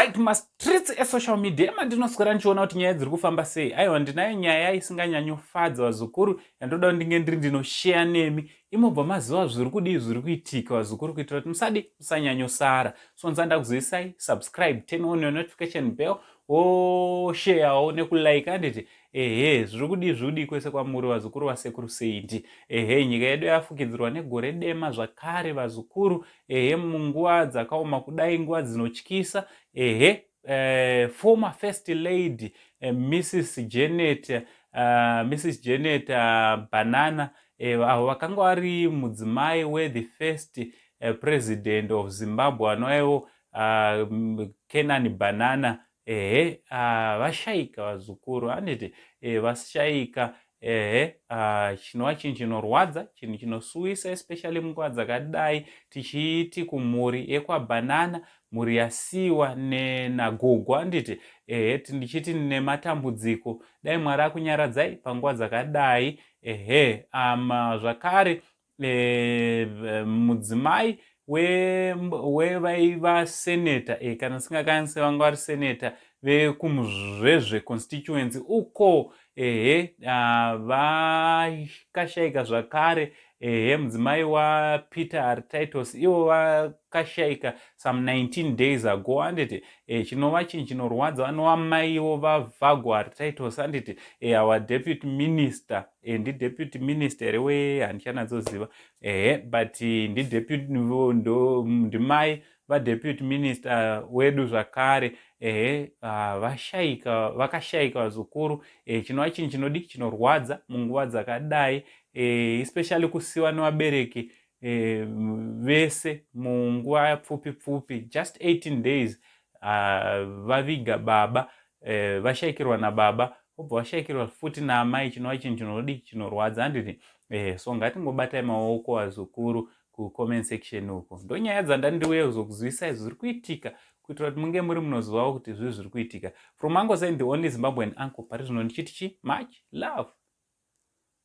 Right, mastreets esocial media mandinoswera ndichiona kuti nyaya dziri kufamba sei. Aiwa, ndinayo nyaya isinganyanyofadza vazukuru yandoda kuti ndinge ndiri ndinoshare nemi. Imobva mazuva zviri kuitika vazukuru, kuitira kuti musanyanyosara. So nzanda kuzoisai subscribe, turn on your notification bell, sharewo nekulike anditi zviri kwese kwamuri vazukuru vasekuru seindi. Nyika yedu yafukidzirwa negore dema zvakare vazukuru. Munguva dzakaoma kudai, nguva dzinotyisa. Former First Lady Mrs Janet Banana, vakanga vari mudzimai the first president of Zimbabwe anaiwo Kenani Banana, vashaika vazukuru anditi vashaika. Chinova chinhu chinorwadza, chinhu chinosuwisa, especially munguva dzakadai tichiti kumhuri ekwaBanana, mhuri yasiwa nagogo anditi ndichiti nematambudziko. Dai Mwari akunyaradzai panguva dzakadai. Zvakare mudzimai wevaiva senator, kana singakanisi vanga vari senator vekumuzvezve constituency uko, vakashaika zvakare. Mudzimai waPeter Haritaitos, ivo vakashaika some 19 days ago anditi chinova chinhu chinorwadza. Vanova maivo vaVago Haritaitos anditi our deputy minister, deputy minister handichanatsoziva, but ndimai vadeputy minister wedu zvakare. Vakashaika vazukuru. Chinova chinhu chinorwadza munguva dzakadai, especially kusiwa nevabereki vese munguva pfupi, just 18 days. Vaviga baba, vashaikirwa nababa, obva vashaikirwa futi naamai. Chinova chinhu chinorwadza handiti. So ngatingobatai maoko vazukuru kucomment section uko. Ndonyaya dzandandiriuya kuzokuzivisai zviri kuitika, kuitira kuti munge muri munozivawo kuti zviri kuitika. From Mango Side, the only Zimbabwean uncle, pari zvino ndichiti much love.